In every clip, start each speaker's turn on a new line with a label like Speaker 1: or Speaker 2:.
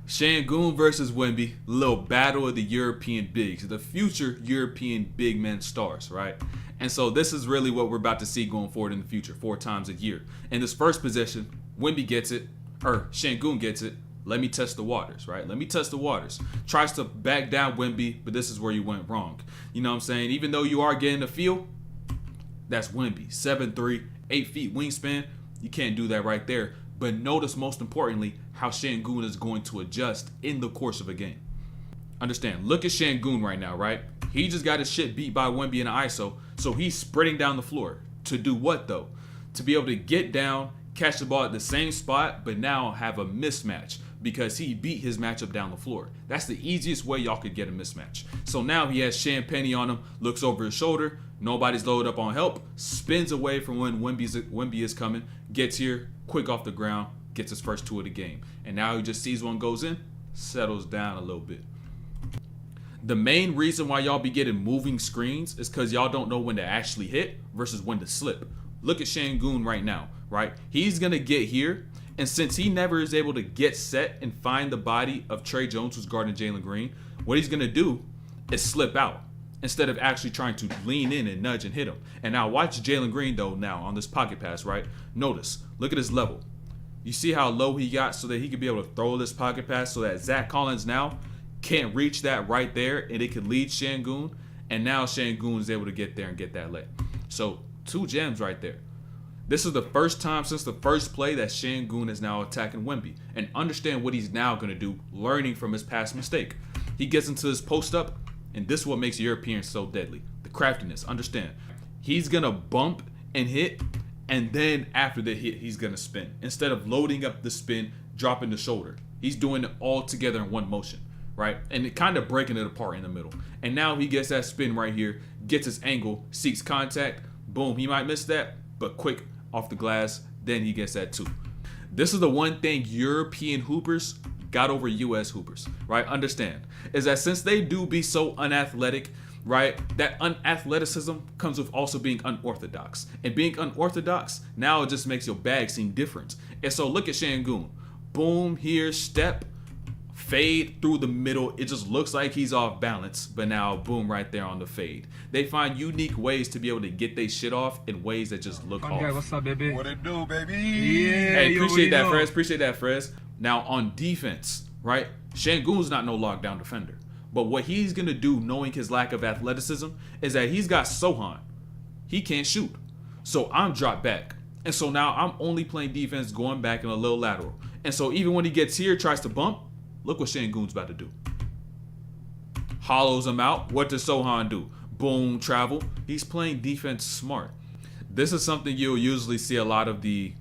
Speaker 1: Şengün versus Wemby, little battle of the European bigs, the future European big men stars, right? And so this is really what we're about to see going forward in the future, 4 times a year. In this first possession, Wemby gets it, or Şengün gets it. Let me test the waters, right? Let me test the waters. Tries to back down Wemby, but this is where you went wrong. You know what I'm saying? Even though you are getting the feel, that's Wemby. 7'3", 8 feet wingspan. You can't do that right there. But notice, most importantly, how Şengün is going to adjust in the course of a game. Understand, look at Şengün right now, right? He just got his shit beat by Wemby in the ISO, so he's sprinting down the floor. To do what, though? To be able to get down, catch the ball at the same spot, but now have a mismatch because he beat his matchup down the floor. That's the easiest way y'all could get a mismatch. So now he has Champagne on him, looks over his shoulder, nobody's loaded up on help, spins away from when Wemby is coming, gets here, quick off the ground, gets his first 2 of the game. And now he just sees one goes in, settles down a little bit. The main reason why y'all be getting moving screens is because y'all don't know when to actually hit versus when to slip. Look at Şengün right now, right? He's going to get here, and since he never is able to get set and find the body of Trey Jones, who's guarding Jalen Green, what he's going to do is slip out instead of actually trying to lean in and nudge and hit him. And now watch Jalen Green, though, now on this pocket pass, right? Notice, look at his level. You see how low he got so that he could be able to throw this pocket pass so that Zach Collins now can't reach that right there, and it could lead Şengün, and now Şengün is able to get there and get that lay. So 2 gems right there. This is the first time since the first play that Şengün is now attacking Wemby, and understand what he's now going to do, learning from his past mistake. He gets into his post up, and this is what makes Europeans so deadly. The craftiness. Understand, he's going to bump and hit, and then after the hit, he's going to spin. Instead of loading up the spin, dropping the shoulder. He's doing it all together in one motion. Right? And it kind of breaking it apart in the middle. And now he gets that spin right here, gets his angle, seeks contact. Boom, he might miss that, but quick off the glass, then he gets that too. This is the one thing European hoopers got over US hoopers, right? Understand, is that since they do be so unathletic, right, that unathleticism comes with also being unorthodox. And being unorthodox, now it just makes your bag seem different. And so look at Şengün. Boom, here, step, fade through the middle. It just looks like he's off balance, but now boom, right there on the fade. They find unique ways to be able to get their shit off in ways that just look off.
Speaker 2: What's up, baby?
Speaker 3: What it do, baby?
Speaker 2: Yeah,
Speaker 1: Hey, appreciate that, Frez. Appreciate that, Frez. Now on defense, right? Şengün's not no lockdown defender, but what he's gonna do, knowing his lack of athleticism, is that he's got Sohan. He can't shoot, so I'm dropped back, and so now I'm only playing defense, going back in a little lateral. And so even when he gets here, tries to bump. Look what Şengün's about to do. Hollows him out. What does Sohan do? Boom, travel. He's playing defense smart. This is something you'll usually see a lot of the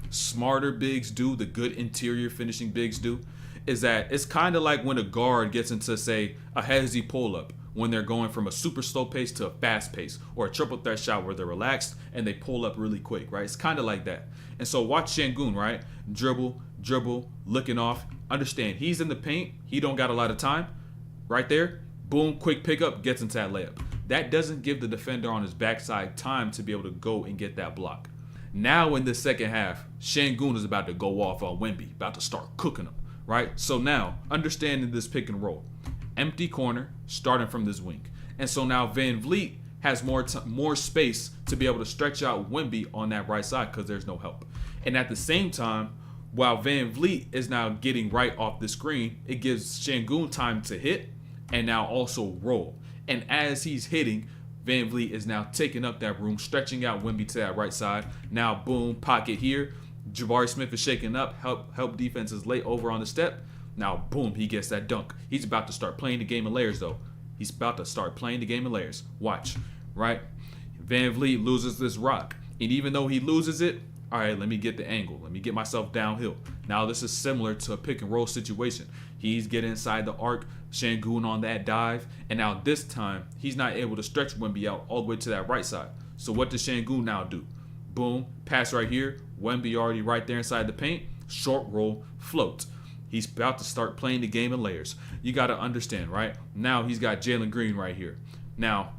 Speaker 1: smarter bigs do, the good interior finishing bigs do, is that it's kind of like when a guard gets into, say, a hezzy pull-up, when they're going from a super slow pace to a fast pace, or a triple threat shot where they're relaxed and they pull up really quick, right? It's kind of like that. And so watch Şengün, right? Dribble, looking off. Understand, he's in the paint. He don't got a lot of time. Right there, boom, quick pickup, gets into that layup. That doesn't give the defender on his backside time to be able to go and get that block. Now in the second half, Şengün is about to go off on Wemby, about to start cooking him, right? So now, understanding this pick and roll. Empty corner, starting from this wing. And so now Van Vliet has more space to be able to stretch out Wemby on that right side because there's no help. And at the same time, while Van Vliet is now getting right off the screen, it gives Şengün time to hit and now also roll. And as he's hitting, Van Vliet is now taking up that room, stretching out Wemby to that right side. Now, boom, pocket here. Jabari Smith is shaking up, help defenses lay over on the step. Now, boom, he gets that dunk. He's about to start playing the game of layers, though. He's about to start playing the game of layers. Watch, right? Van Vliet loses this rock. And even though he loses it, all right, let me get the angle. Let me get myself downhill. Now this is similar to a pick and roll situation. He's getting inside the arc, Şengün on that dive, and now this time, he's not able to stretch Wemby out all the way to that right side. So what does Şengün now do? Boom, pass right here. Wemby already right there inside the paint. Short roll, float. He's about to start playing the game in layers. You got to understand, right? Now he's got Jalen Green right here. Now,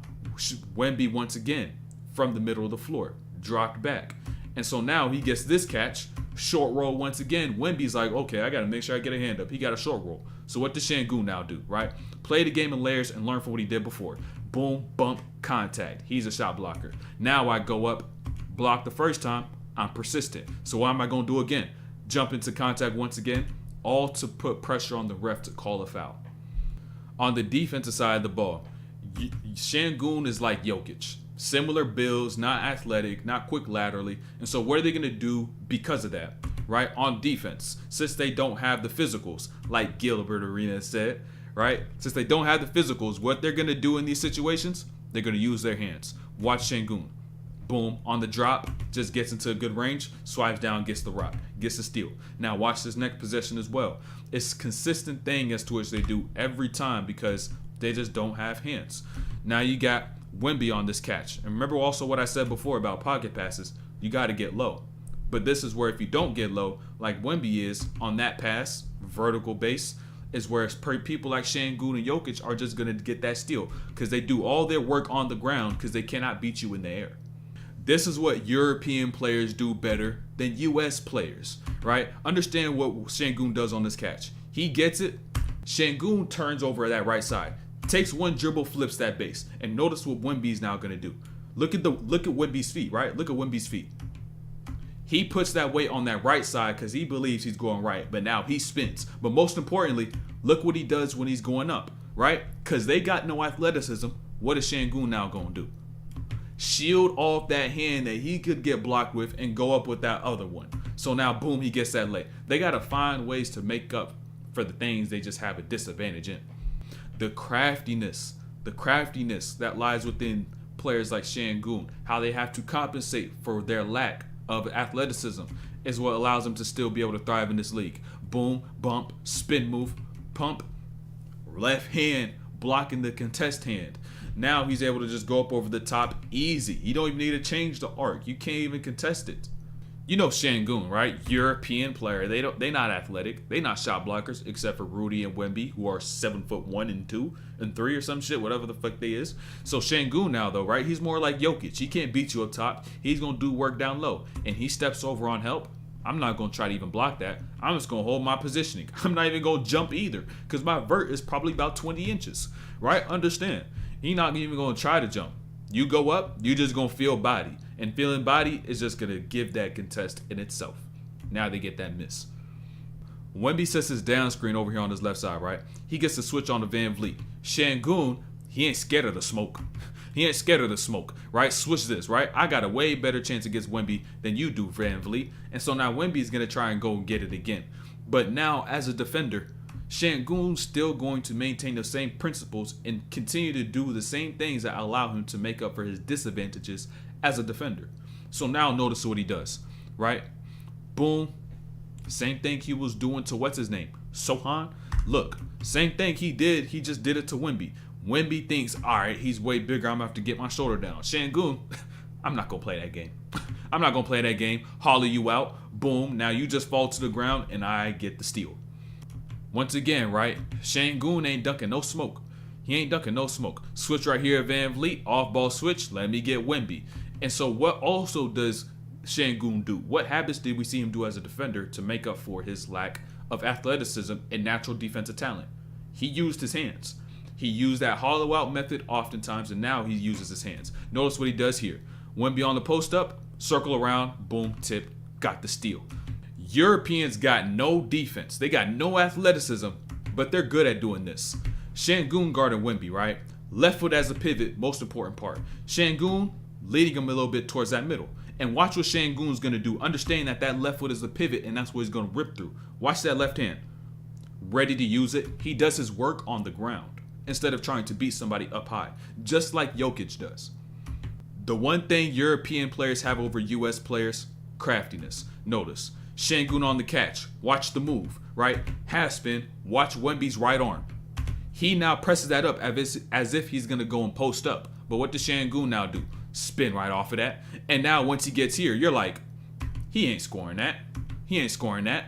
Speaker 1: Wemby once again from the middle of the floor, dropped back. And so now he gets this catch, Short roll once again. Wemby's like, okay, I got to make sure I get a hand up. He got a short roll. So what does Sengun now do, right? Play the game in layers and learn from what he did before. Boom, bump, contact. He's a shot blocker. Now I go up, block the first time. I'm persistent. So what am I going to do again? Jump into contact once again, all to put pressure on the ref to call a foul. On the defensive side of the ball, Sengun is like Jokic. Similar builds, not athletic, not quick laterally. And so what are they going to do because of that, right? On defense, since they don't have the physicals, like Gilbert Arenas said, right? Since they don't have the physicals, what they're going to do in these situations, they're going to use their hands. Watch Sengun. Boom, on the drop, just gets into a good range, swipes down, gets the rock, gets the steal. Now watch this next possession as well. It's a consistent thing as to which they do every time because they just don't have hands. Now you got Wemby on this catch. And remember also what I said before about pocket passes, you got to get low. But this is where if you don't get low, like Wemby is on that pass, vertical base, is where people like Sengun and Jokic are just going to get that steal because they do all their work on the ground because they cannot beat you in the air. This is what European players do better than US players, right? Understand what Sengun does on this catch. He gets it. Sengun turns over that right side. Takes one dribble, flips that base. And notice what Wemby's now going to do. Look at Wemby's feet, right? Look at Wemby's feet. He puts that weight on that right side because he believes he's going right. But now he spins. But most importantly, look what he does when he's going up, right? Because they got no athleticism. What is Sengun now going to do? Shield off that hand that he could get blocked with and go up with that other one. So now, boom, he gets that lay. They got to find ways to make up for the things they just have a disadvantage in. The craftiness that lies within players like Sengun, how they have to compensate for their lack of athleticism is what allows them to still be able to thrive in this league. Boom, bump, spin move, pump, left hand, blocking the contest hand. Now he's able to just go up over the top easy. You don't even need to change the arc. You can't even contest it. You know Sengun, right? European player. They not athletic. They not shot blockers, except for Rudy and Wemby, who are 7'1" and 2 and 3 or some shit, whatever the fuck they is. So Sengun now though, right? He's more like Jokic. He can't beat you up top. He's gonna do work down low. And he steps over on help. I'm not gonna try to even block that. I'm just gonna hold my positioning. I'm not even gonna jump either, because my vert is probably about 20 inches. Right? Understand. He's not even gonna try to jump. You go up, you just gonna feel body. And feeling body is just going to give that contest in itself. Now they get that miss. Wemby sets his down screen over here on his left side, right? He gets to switch on to Van Vliet. Sengun, he ain't scared of the smoke. He ain't scared of the smoke, right? Switch this, right? I got a way better chance against Wemby than you do, Van Vliet. And so now Wemby is going to try and go and get it again. But now, as a defender, Sengun's still going to maintain the same principles and continue to do the same things that allow him to make up for his disadvantages as a defender. So now notice what he does, right? Boom. Same thing he was doing to what's his name? Sohan. Look, same thing he did. He just did it to Wemby. Wemby thinks, all right, he's way bigger. I'm going to have to get my shoulder down. Sengun, I'm not going to play that game. I'm not going to play that game. Hollow you out. Boom. Now you just fall to the ground and I get the steal. Once again, right? Sengun ain't ducking no smoke. He ain't ducking no smoke. Switch right here, Van Vliet. Off ball switch. Let me get Wemby. And so what also does Sengun do? What habits did we see him do as a defender to make up for his lack of athleticism and natural defensive talent? He used his hands. He used that hollow out method oftentimes, and now he uses his hands. Notice what he does here. Wemby on the post up, circle around, boom, tip, got the steal. Europeans got no defense. They got no athleticism, but they're good at doing this. Sengun guarding Wemby, right? Left foot as a pivot, most important part. Sengun leading him a little bit towards that middle. And watch what Sengun's going to do. Understand that left foot is a pivot, and that's what he's going to rip through. Watch that left hand. Ready to use it. He does his work on the ground instead of trying to beat somebody up high, just like Jokic does. The one thing European players have over US players, craftiness. Notice, Sengun on the catch. Watch the move, right? Half spin. Watch Wemby's right arm. He now presses that up as if he's going to go and post up. But what does Sengun now do? Spin right off of that. And now once he gets here, you're like, he ain't scoring that. He ain't scoring that.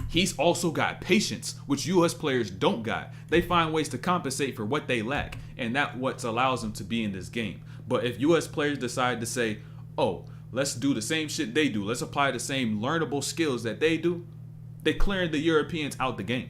Speaker 1: He's also got patience, which US players don't got. They find ways to compensate for what they lack. And that's what allows them to be in this game. But if US players decide to say, oh, let's do the same shit they do. Let's apply the same learnable skills that they do. They're clearing the Europeans out the game.